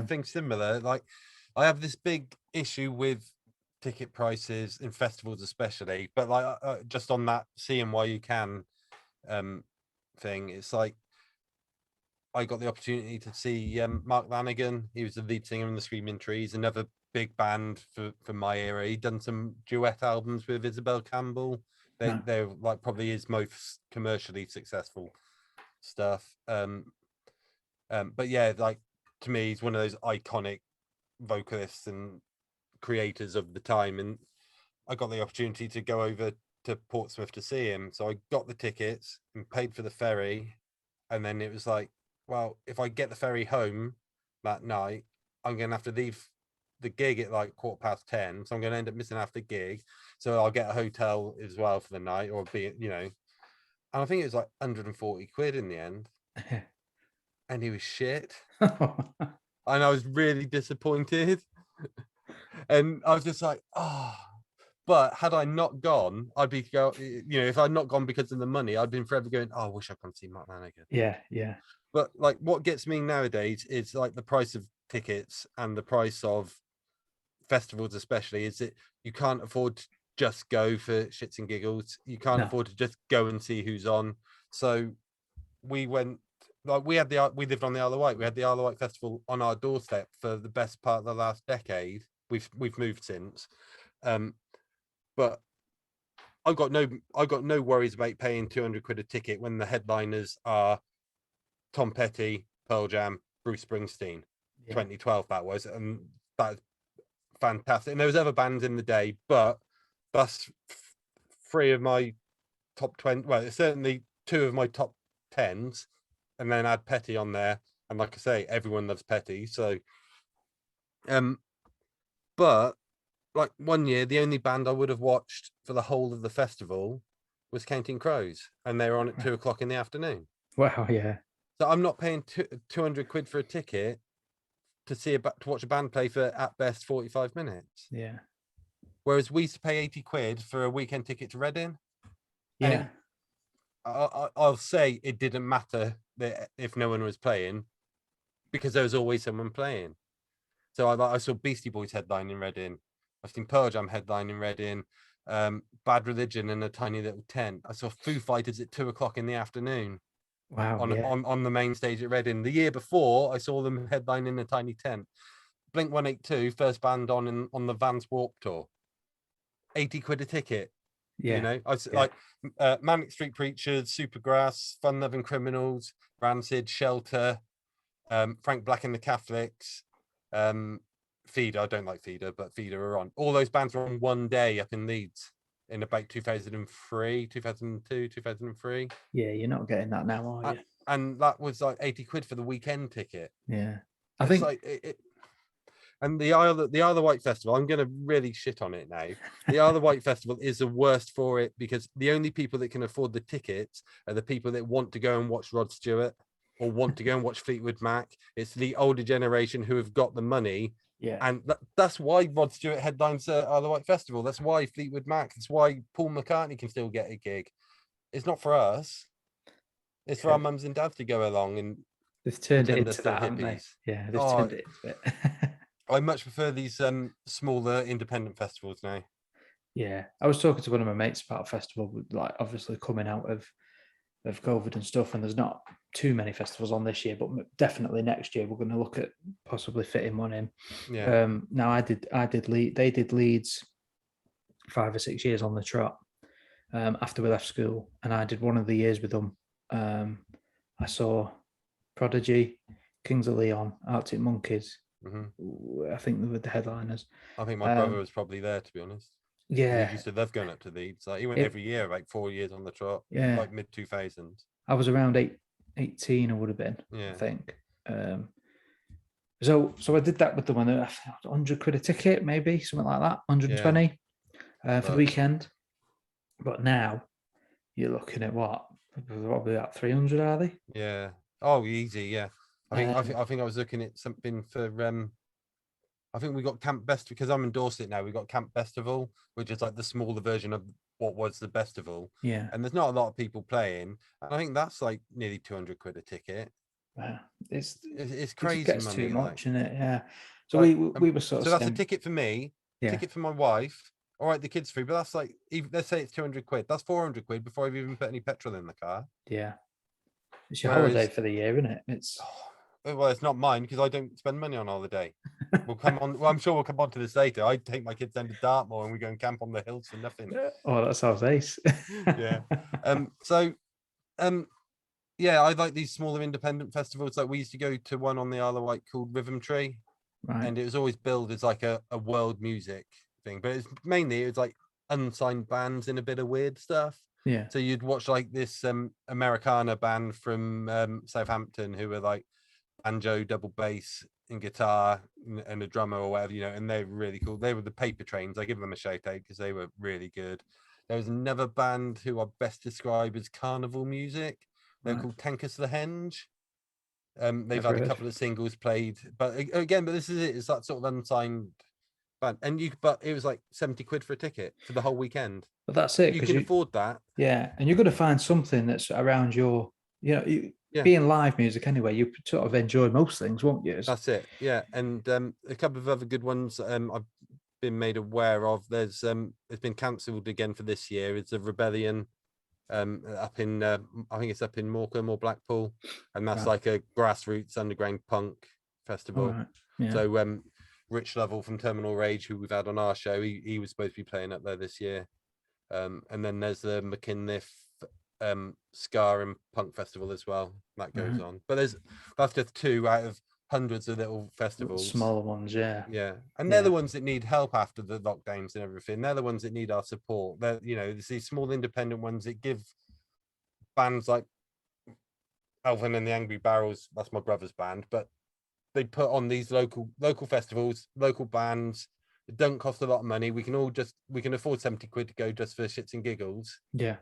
thing similar. Like, I have this big issue with ticket prices in festivals, especially. But like, just on that seeing why you can thing, it's like I got the opportunity to see Mark Lanigan. He was the lead singer in the Screaming Trees, another big band for my era. He'd done some duet albums with Isabel Campbell. They're like probably his most commercially successful stuff. But yeah, like, to me, he's one of those iconic vocalists and creators of the time. And I got the opportunity to go over to Portsmouth to see him. So I got the tickets and paid for the ferry. And then it was like, well, if I get the ferry home that night, I'm going to have to leave the gig at like 10:15. So I'm going to end up missing half the gig. So I'll get a hotel as well for the night, or be, and I think it was like 140 quid in the end. And he was shit. And I was really disappointed. And I was just like, oh. But had I not gone, if I'd not gone because of the money, I'd been forever going, oh, I wish I'd come see Mark Lanigan. Yeah. But like, what gets me nowadays is like the price of tickets and the price of festivals, especially, is that you can't afford to just go for shits and giggles. You can't afford to just go and see who's on. So we went, like, we lived on the Isle of Wight. We had the Isle of Wight Festival on our doorstep for the best part of the last decade. We've moved since. But I've got no worries about paying 200 quid a ticket when the headliners are Tom Petty, Pearl Jam, Bruce Springsteen. 2012 that was, and that's fantastic. And there was other bands in the day, but that's three of my top 20. Well, certainly two of my top 10s, and then add Petty on there. And like I say, everyone loves Petty. So, but like, one year, the only band I would have watched for the whole of the festival was Counting Crows, and they were on at 2:00 in the afternoon. Wow, yeah. So I'm not paying 200 quid for a ticket to watch a band play for at best 45 minutes. Yeah. Whereas we used to pay 80 quid for a weekend ticket to Reading. Yeah. I'll say it didn't matter that if no one was playing, because there was always someone playing. So I saw Beastie Boys headline in Reading. I've seen Pearl Jam headline in Reading. Bad Religion in a tiny little tent. I saw Foo Fighters at 2:00 in the afternoon. Wow. On the main stage at Reading. The year before, I saw them headline in a tiny tent. Blink 182, first band on the Vans Warp Tour. 80 quid a ticket. Yeah. I was like, Manic Street Preachers, Supergrass, Fun Loving Criminals, Rancid, Shelter, Frank Black and the Catholics, Feeder. I don't like Feeder, but Feeder are on. All those bands were on one day up in Leeds in about 2003, 2002, 2003. Yeah, you're not getting that now, are you? And that was like 80 quid for the weekend ticket. Yeah. I think like and the Isle of Wight Festival, I'm going to really shit on it now. The Isle of Wight Festival is the worst for it, because the only people that can afford the tickets are the people that want to go and watch Rod Stewart or want to go and watch Fleetwood Mac. It's the older generation who have got the money. Yeah. And that's why Rod Stewart headlines the Isle of Wight Festival. That's why Fleetwood Mac. That's why Paul McCartney can still get a gig. It's not for us. It's for our mums and dads to go along and they've turned it pretend they're into still that, haven't they? hippies. Yeah, they've turned it into it. I much prefer these smaller independent festivals now. Yeah, I was talking to one of my mates about a festival, like obviously coming out of COVID and stuff, and there's not too many festivals on this year, but definitely next year we're going to look at possibly fitting one in. Yeah. Now they did Leeds 5 or 6 years on the trot after we left school, and I did one of the years with them. I saw Prodigy, Kings of Leon, Arctic Monkeys. Mm-hmm. I think they were the headliners. I think my brother was probably there, to be honest. Yeah, he used to love going up to Leeds. Like, he went every year, like 4 years on the trot. Yeah, like mid 2000s. I was around 18. I would have been. Yeah. I think. So I did that with them, and 100 quid a ticket, maybe something like that, 120 for the weekend. But now you're looking at what? Probably about 300, are they? Yeah. Oh, easy. Yeah. I think I was looking at something for I think we got Camp Best, because I'm in Dorset now. We got Camp Festival, which is like the smaller version of what was the Festival. Yeah. And there's not a lot of people playing. And I think that's like nearly 200 quid a ticket. It's It's it just crazy gets money. too Like, much, isn't it? Yeah. So like, we were sort of so that's a saying, ticket for me, yeah, ticket for my wife. All right, the kids free, but that's like, even, let's say it's 200 quid. That's 400 quid before I've even put any petrol in the car. yeah. It's your holiday Whereas, for the year, isn't it? It's well, it's not mine because I don't spend money on holiday. We'll come on. Well, I'm sure we'll come on to this later. I take my kids down to Dartmoor and we go and camp on the hills for nothing. oh, that sounds ace. Yeah. So, yeah, I like these smaller independent festivals. Like we used to go to one on the Isle of Wight called Rhythm Tree, Right. and it was always billed as like a world music thing, but it's mainly it was like unsigned bands and a bit of weird stuff. Yeah. So you'd watch like this Americana band from Southampton who were like banjo, double bass, and guitar, and a drummer or whatever, and they were really cool. They were the Paper Trains. I give them a shout out because they were really good. There was another band who I best describe as carnival music. They're called Tankers the Henge. They've had a couple of singles played, but again, this is it. It's that sort of unsigned band, and but it was like 70 quid for a ticket for the whole weekend. But that's it. You can afford that. Yeah, and you're going to find something that's around your, being live music anyway. You sort of enjoy most things, won't you? That's it. Yeah, and a couple of other good ones. I've been made aware of. There's it's been cancelled again for this year. It's a Rebellion up in I think it's up in Morecambe or Blackpool, and that's like a grassroots underground punk festival. Yeah. So Rich Lovell from Terminal Rage, who we've had on our show, he was supposed to be playing up there this year. And then there's the McKinliffe Ska and Punk Festival as well that goes on, but that's just 2 out of hundreds of little festivals, smaller ones. Yeah, and they're the ones that need help after the lockdowns and everything. They're the ones that need our support. They're these small independent ones that give bands like Alvin and the Angry Barrels, that's my brother's band, but they put on these local festivals, local bands. It don't cost a lot of money. We can afford 70 quid to go just for shits and giggles. Yeah.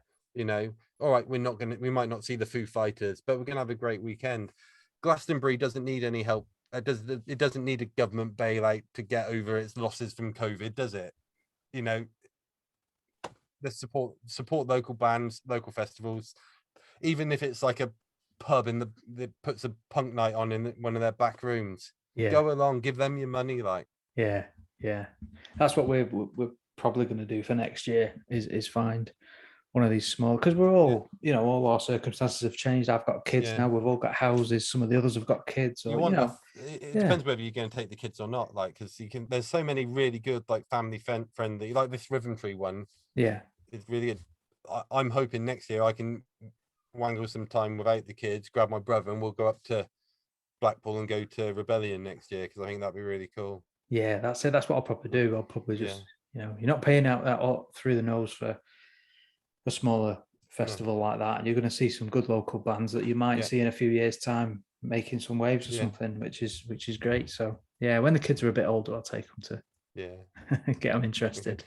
All right, we might not see the Foo Fighters, but we're gonna have a great weekend. Glastonbury doesn't need any help. It doesn't need a government bailout to get over its losses from COVID, does it? Let's support local bands, local festivals, even if it's like a pub that puts a punk night on in one of their back rooms. Yeah. Go along, give them your money, like. Yeah. That's what we're probably going to do for next year. Is find one of these small, because we're all, all our circumstances have changed. I've got kids now. We've all got houses. Some of the others have got kids. Or, it depends whether you're going to take the kids or not. Like, because there's so many really good, like family friendly, like this Rhythm Tree one. Yeah, it's really good. I'm hoping next year I can wangle some time without the kids, grab my brother, and we'll go up to Blackpool and go to Rebellion next year, because I think that'd be really cool. Yeah, that's it. That's what I'll probably do. I'll probably just, you're not paying out that all through the nose for a smaller festival like that, and you're going to see some good local bands that you might see in a few years' time making some waves or something, which is great. So yeah, when the kids are a bit older, I'll take them to get them interested.